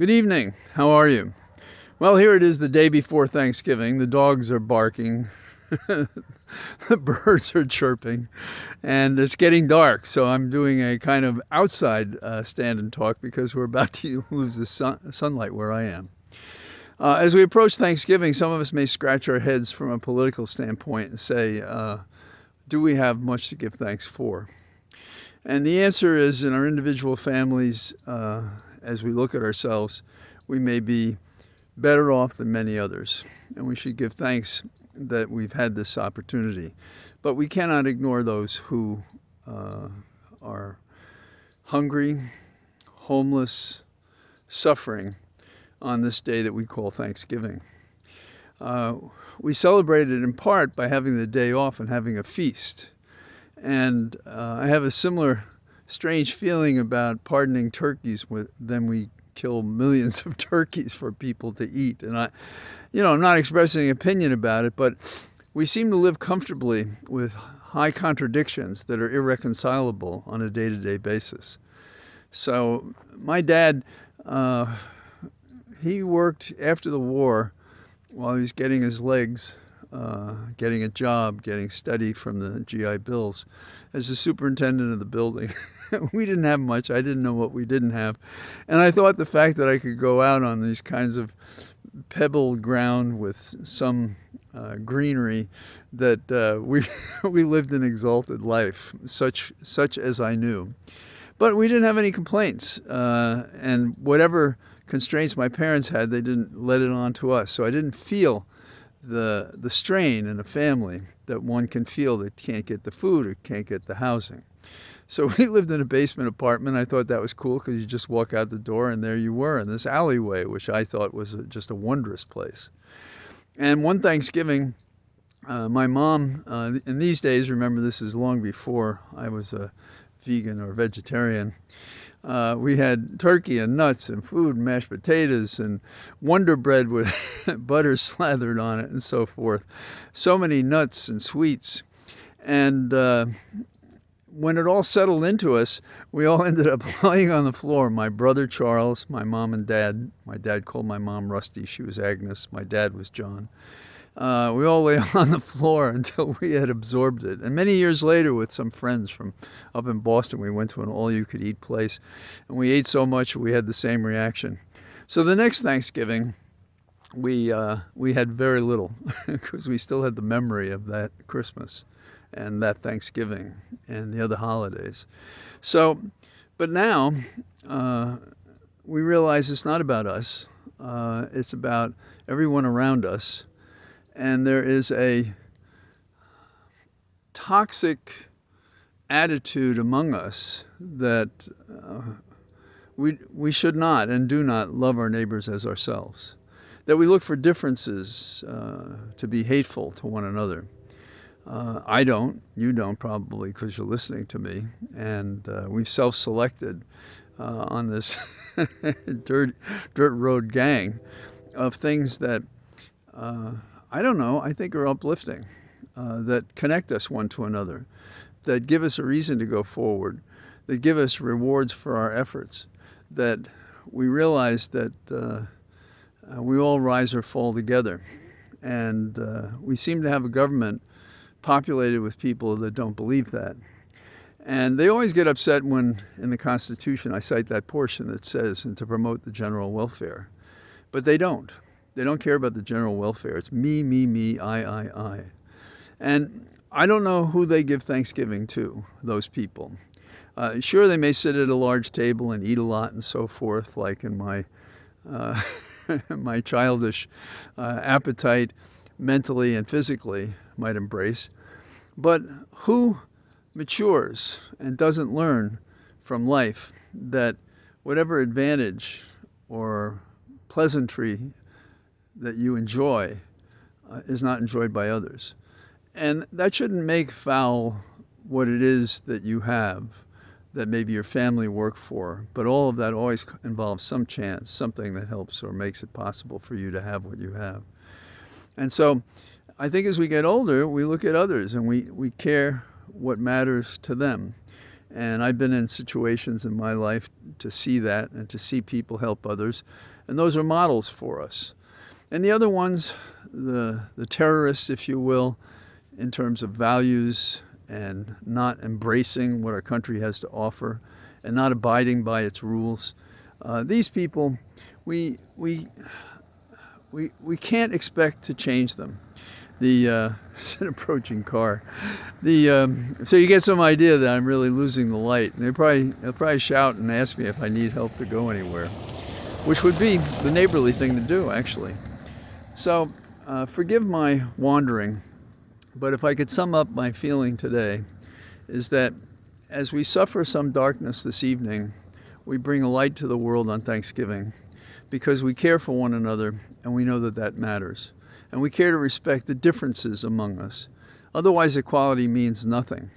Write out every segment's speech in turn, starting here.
Good evening. How are you? Well, here it is the day before Thanksgiving. The dogs are barking, the birds are chirping, and it's getting dark. So I'm doing a kind of outside stand and talk because we're about to lose the sunlight where I am. As we approach Thanksgiving, some of us may scratch our heads from a political standpoint and say, do we have much to give thanks for? And the answer is in our individual families, as we look at ourselves, we may be better off than many others. And we should give thanks that we've had this opportunity. But we cannot ignore those who are hungry, homeless, suffering on this day that we call Thanksgiving. We celebrate it in part by having the day off and having a feast. And I have a similar strange feeling about pardoning turkeys than we kill millions of turkeys for people to eat. And I'm not expressing an opinion about it, but we seem to live comfortably with high contradictions that are irreconcilable on a day-to-day basis. So my dad, he worked after the war while he was getting his legs, getting a job, getting steady from the GI Bills as the superintendent of the building. We didn't have much. I didn't know what we didn't have. And I thought the fact that I could go out on these kinds of pebbled ground with some greenery, that we lived an exalted life, such as I knew. But we didn't have any complaints. And whatever constraints my parents had, they didn't let it on to us. So I didn't feel the strain in a family that one can feel that can't get the food or can't get the housing. So we lived in a basement apartment. I thought that was cool because you just walk out the door and there you were in this alleyway, which I thought was just a wondrous place. And one Thanksgiving, my mom, in these days, remember this is long before I was a vegan or vegetarian, we had turkey and nuts and food and mashed potatoes and Wonder Bread with butter slathered on it and so forth. So many nuts and sweets. And when it all settled into us, we all ended up lying on the floor. My brother Charles, my mom and dad. My dad called my mom Rusty. She was Agnes. My dad was John. We all lay on the floor until we had absorbed it. And many years later, with some friends from up in Boston, we went to an all-you-could-eat place. And we ate so much we had the same reaction. So the next Thanksgiving, we had very little because we still had the memory of that Christmas and that Thanksgiving and the other holidays. So, but now we realize it's not about us. It's about everyone around us. And there is a toxic attitude among us that we should not and do not love our neighbors as ourselves. That we look for differences to be hateful to one another. I don't. You don't probably because you're listening to me. And we've self-selected on this dirt road gang of things that I don't know, I think are uplifting, that connect us one to another, that give us a reason to go forward, that give us rewards for our efforts, that we realize that we all rise or fall together. And we seem to have a government populated with people that don't believe that. And they always get upset when, in the Constitution, I cite that portion that says, and to promote the general welfare. But they don't. They don't care about the general welfare. It's me, I. And I don't know who they give Thanksgiving to, those people. Sure, they may sit at a large table and eat a lot and so forth, like in my my childish appetite, mentally and physically, might embrace. But who matures and doesn't learn from life that whatever advantage or pleasantry that you enjoy is not enjoyed by others? And that shouldn't make foul what it is that you have, that maybe your family worked for, but all of that always involves some chance, something that helps or makes it possible for you to have what you have. And so I think as we get older, we look at others and we care what matters to them. And I've been in situations in my life to see that and to see people help others. And those are models for us. And the other ones, the terrorists, if you will, in terms of values and not embracing what our country has to offer and not abiding by its rules. These people, we can't expect to change them. It's an approaching car. So you get some idea that I'm really losing the light. And they'll probably shout and ask me if I need help to go anywhere, which would be the neighborly thing to do, actually. So forgive my wandering, but if I could sum up my feeling today, is that as we suffer some darkness this evening, we bring a light to the world on Thanksgiving because we care for one another and we know that that matters. And we care to respect the differences among us. Otherwise, equality means nothing.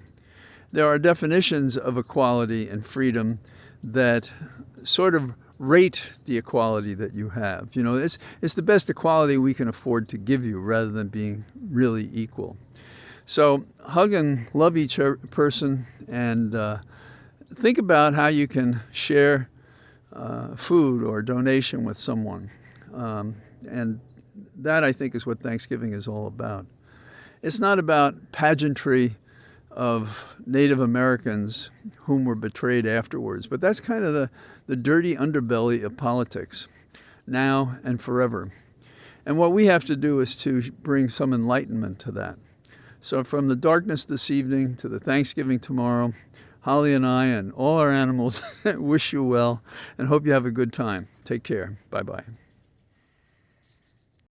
There are definitions of equality and freedom that sort of rate the equality that you have. You know, it's the best equality we can afford to give you rather than being really equal. So hug and love each person and think about how you can share food or donation with someone. And that, I think, is what Thanksgiving is all about. It's not about pageantry of Native Americans whom were betrayed afterwards, but that's kind of the dirty underbelly of politics, now and forever. And what we have to do is to bring some enlightenment to that. So from the darkness this evening to the Thanksgiving tomorrow, Holly and I and all our animals wish you well and hope you have a good time. Take care. Bye-bye.